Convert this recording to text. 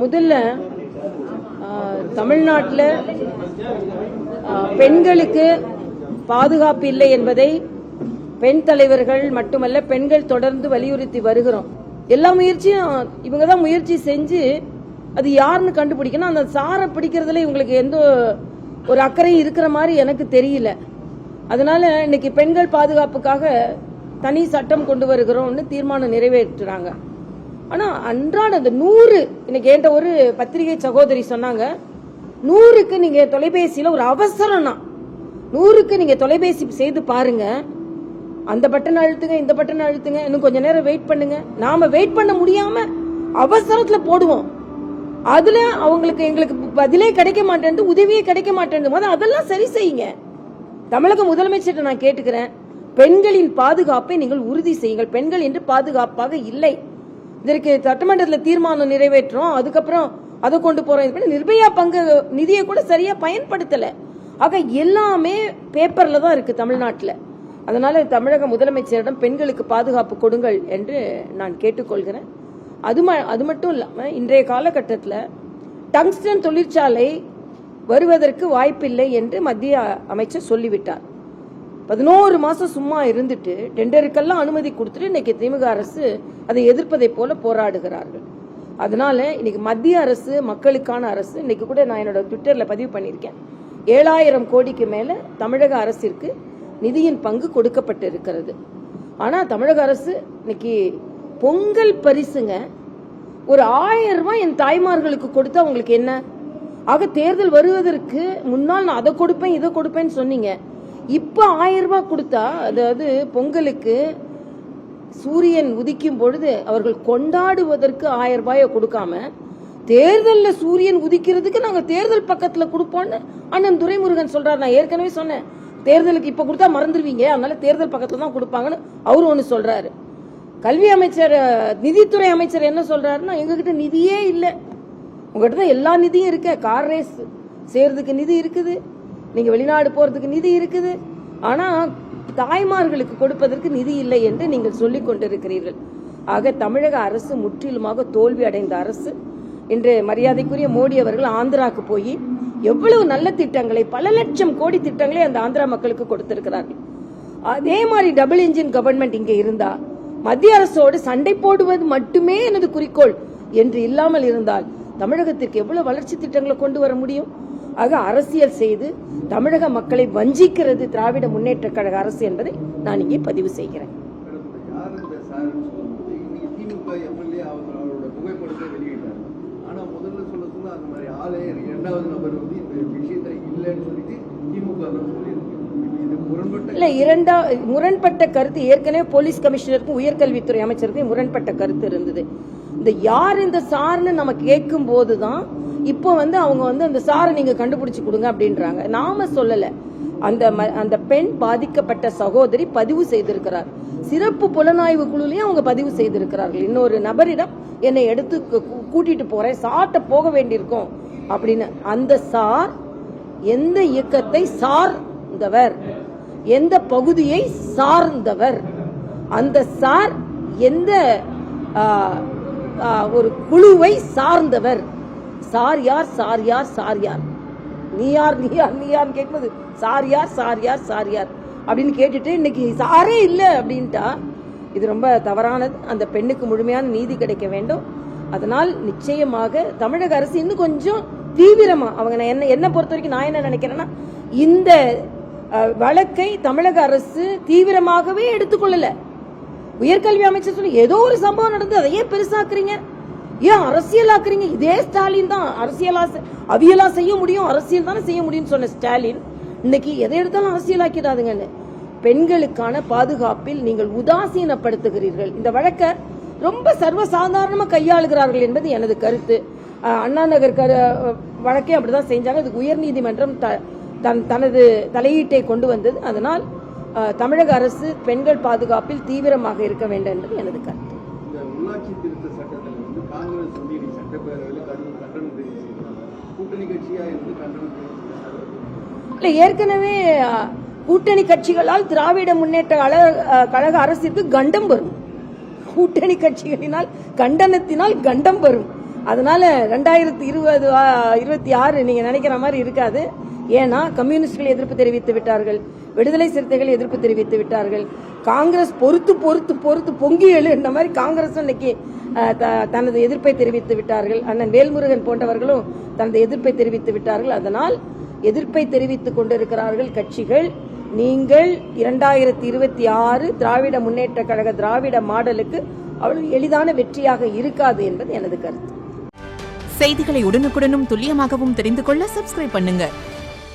முதல்ல தமிழ்நாட்டில் பெண்களுக்கு பாதுகாப்பு இல்லை என்பதை பெண் தலைவர்கள் மட்டுமல்ல பெண்கள் தொடர்ந்து வலியுறுத்தி வருகிறோம். எல்லா முயற்சியும் இவங்க தான் முயற்சி செஞ்சு அது யாருன்னு கண்டுபிடிக்கணும். அந்த சாரை பிடிக்கிறதுல இவங்களுக்கு எந்த ஒரு அக்கறையும் இருக்கிற மாதிரி எனக்கு தெரியல. அதனால இன்னைக்கு பெண்கள் பாதுகாப்புக்காக தனி சட்டம் கொண்டு வருகிறோம்னு தீர்மானம் நிறைவேற்றுறாங்க. ஆனா அன்றாட அந்த 100 இன்னைக்கு என்கிட்ட ஒரு பத்திரிகை சகோதரி சொன்னாங்க, 100க்கு நீங்க தொலைபேசியில ஒரு அவசரம்னா 100க்கு நீங்க தொலைபேசி செய்து பாருங்க, அந்த பட்டன் அழுத்துங்க இந்த பட்டன் அழுத்துங்க, இன்னும் கொஞ்ச நேரம் வெயிட் பண்ணுங்க. நாம வெயிட் பண்ண முடியாம அவசரத்துல போடுவோம். அதுல அவங்களுக்கு எங்களுக்கு பதிலே கிடைக்க மாட்டேன், உதவியே கிடைக்க மாட்டேன். அதெல்லாம் சரி செய்யுங்க. தமிழக முதலமைச்சர் நான் கேட்டுக்கிறேன், பெண்களின் பாதுகாப்பை நீங்கள் உறுதி செய்யுங்கள். பெண்கள் என்று பாதுகாப்பாக இல்லை. இதற்கு சட்டமன்றத்தில் தீர்மானம் நிறைவேற்றோம், அதுக்கப்புறம் அதை கொண்டு போறோம். நிர்பயா பங்கு நிதியை கூட சரியா பயன்படுத்தல. ஆக எல்லாமே பேப்பர்ல தான் இருக்கு தமிழ்நாட்டில். அதனால தமிழக முதலமைச்சரிடம் பெண்களுக்கு பாதுகாப்பு கொடுங்கள் என்று நான் கேட்டுக்கொள்கிறேன். அது மட்டும் இல்லாம இன்றைய காலகட்டத்தில் டங்ஸ்டன் தொழிற்சாலை வருவதற்கு வாய்ப்பில்லை என்று மத்திய அமைச்சர் சொல்லிவிட்டார். 11 மாசம் சும்மா இருந்துட்டு டெண்டருக்கெல்லாம் அனுமதி கொடுத்துட்டு இன்னைக்கு திமுக அரசு அதை எதிர்ப்பதை போல போராடுகிறார்கள். அதனால இன்னைக்கு மத்திய அரசு மக்களுக்கான அரசு. இன்னைக்கு கூட நான் என்னோட ட்விட்டர்ல பதிவு பண்ணியிருக்கேன், 7000 கோடிக்கு மேல தமிழக அரசிற்கு நிதியின் பங்கு கொடுக்கப்பட்டு இருக்கிறது. ஆனா தமிழக அரசு இன்னைக்கு பொங்கல் பரிசுங்க ஒரு 1000 ரூபாய் என் தாய்மார்களுக்கு கொடுத்தா உங்களுக்கு என்ன? ஆக தேர்தல் வருவதற்கு முன்னால் நான் அதை கொடுப்பேன் இதை கொடுப்பேன்னு சொன்னீங்க. இப்ப 1000 ரூபாய் கொடுத்தா, அதாவது பொங்கலுக்கு சூரியன் உதிக்கும் பொழுது அவர்கள் கொண்டாடுவதற்கு 1000 ரூபாயை கொடுக்காம தேர்தலில் சூரியன் உதிக்கிறதுக்கு நாங்க தேர்தல் பக்கத்துல கொடுப்போம்னு அண்ணன் துரைமுருகன் சொல்றாரு. நான் ஏற்கனவே சொன்னேன், தேர்தலுக்கு இப்ப கொடுத்தா மறந்துடுவீங்க, அதனால தேர்தல் பக்கத்துல தான் கொடுப்பாங்கன்னு அவரு ஒண்ணு சொல்றாரு. கல்வி அமைச்சர் நிதித்துறை அமைச்சர் என்ன சொல்றாருன்னா, எங்ககிட்ட நிதியே இல்லை, உங்ககிட்ட தான் எல்லா நிதியும் இருக்கு, கார் ரேஸ் செய்யறதுக்கு நிதி இருக்குது, நீங்க வெளிநாடு போறதுக்கு நிதி இருக்குது, ஆனா தாய்மார்களுக்கு கொடுப்பதற்கு நிதி இல்லை என்று நீங்கள் சொல்லிக் கொண்டிருக்கிறீர்கள். ஆக தமிழக அரசு முற்றிலுமாக தோல்வி அடைந்த அரசு. இன்று மரியாதைக்குரிய மோடி அவர்கள் ஆந்திராவுக்கு போய் எவ்வளவு நல்ல திட்டங்களை, பல லட்சம் கோடி திட்டங்களை அந்த ஆந்திரா மக்களுக்கு கொடுத்திருக்கிறார்கள். அதே மாதிரி டபுள் இன்ஜின் கவர்மெண்ட் இங்கே இருந்தா மத்திய அரசோடு சண்டை போடுவது மட்டுமே எனது குறிக்கோள் என்று இல்லாமல் இருந்தால் தமிழகத்திற்கு எவ்வளவு வளர்ச்சி திட்டங்களை கொண்டு வர முடியும்? ஆக அரசியல் செய்து தமிழக மக்களை வஞ்சிக்கிறது திராவிட முன்னேற்ற கழக அரசு என்பதை நான் இங்கே பதிவு செய்கிறேன். முரண்பட்ட கருத்து ஏற்கனவே போலீஸ் கமிஷனருக்கும் உயர்கல்வித்துறை அமைச்சருக்கும் முரண்பட்ட கருத்து இருந்தது. இந்த யார் இந்த சார்னு நம்ம கேட்கும் போதுதான் இப்போ அவங்க அந்த சாரை நீங்க கண்டுபிடிச்சு கொடுங்க அப்படின்றாங்க. நாம சொல்லல, அந்த பெண் பாதிக்கப்பட்ட சகோதரி பதிவு செய்திருக்கிறார். சிறப்பு புலனாய்வு குழுலையும் அவங்க பதிவு செய்திருக்கிறார்கள். இன்னொரு நபரிடம் என்னை எடுத்து கூட்டிட்டு போறேன், சார்ட்ட போக வேண்டியிருக்கும் அப்படின்னு. அந்த சார் எந்த இயக்கத்தை சார்ந்தவர், எந்த பகுதியை சார்ந்தவர், அந்த சார் எந்த ஒரு குழுவை சார்ந்தவர், சார் யார் சார் யார் சார் யார், நீ யார் நீ யார் நீ யார் கேட்கும்போது சார் யார் சார் யார் சார் யார் அப்படின்னு கேட்டுட்டு இன்னைக்கு சாரே இல்லை அப்படின்ட்டா இது ரொம்ப தவறானது. அந்த பெண்ணுக்கு முழுமையான நீதி கிடைக்க வேண்டும். அதனால் நிச்சயமாக தமிழக அரசு இன்னும் கொஞ்சம் தீவிரமா என்ன பொறுத்த வரைக்கும் நான் என்ன நினைக்கிறேன்னா, இந்த வழக்கை தமிழக அரசு தீவிரமாகவே எடுத்துக்கொள்ளல. உயர்கல்வி அமைச்சர் சொல்லி ஏதோ ஒரு சம்பவம் நடந்து அதையே பெருசாக்குறீங்க, ஏன் அரசியலாக்குறீங்க? இதே ஸ்டாலின் தான் அவியலா செய்ய முடியும், அரசியல் தானே செய்ய முடியும்னு சொன்ன ஸ்டாலின் இன்னைக்கு எதை எடுத்தாலும் அரசியலாக்கிடாதுங்கன்னு. பெண்களுக்கான பாதுகாப்பில் நீங்கள் உதாசீனப்படுத்துகிறீர்கள். இந்த வழக்கை ரொம்ப சர்வசாதாரணமா கையாளுகிறார்கள் என்பது எனது கருத்து. அண்ணா நகர் வழக்கே அப்படிதான் செஞ்சாங்க. இதுக்கு உயர்நீதிமன்றம் தனது தலையீட்டை கொண்டு வந்தது. அதனால் தமிழக அரசு பெண்கள் பாதுகாப்பில் தீவிரமாக இருக்க வேண்டும் என்பது எனது கருத்து. உள்ளாட்சி திருத்த சட்டத்தில் காங்கிரஸ் சட்டப்பேரவையில் கண்டனம் தெரிவிச்சிருக்காங்க. கூட்டணி கட்சியா இருந்து கண்டனம் இல்ல, ஏற்கனவே கூட்டணி கட்சிகளால் திராவிட முன்னேற்ற கழக அரசிற்கு கண்டம் வரும். கூட்டணி கட்சிகளினால் கண்டனத்தினால் கண்டம் வரும். அதனால 2026 நீங்க நினைக்கிற மாதிரி இருக்காது. ஏன்னா கம்யூனிஸ்டுகள் எதிர்ப்பு தெரிவித்து விட்டார்கள், விடுதலை சிறுத்தைகள் எதிர்ப்பு தெரிவித்து விட்டார்கள், காங்கிரஸ் பொறுத்து பொறுத்து பொறுத்து பொங்கி எழுந்த மாதிரி காங்கிரஸ் இன்னைக்கு தனது எதிர்ப்பை தெரிவித்து விட்டார்கள். அண்ணன் வேல்முருகன் போன்றவர்களும் தனது எதிர்ப்பை தெரிவித்து விட்டார்கள். அதனால் எதிர்ப்பை தெரிவித்துக் கொண்டிருக்கிறார்கள் கட்சிகள். நீங்கள் 2026 திராவிட முன்னேற்ற கழக திராவிட மாடலுக்கு அவ்வளவு எளிதான வெற்றியாக இருக்காது என்பது எனது கருத்து. செய்திகளை உடனுக்குடனும் துல்லியமாகவும் தெரிந்து கொள்ள சப்ஸ்கிரைப் பண்ணுங்க.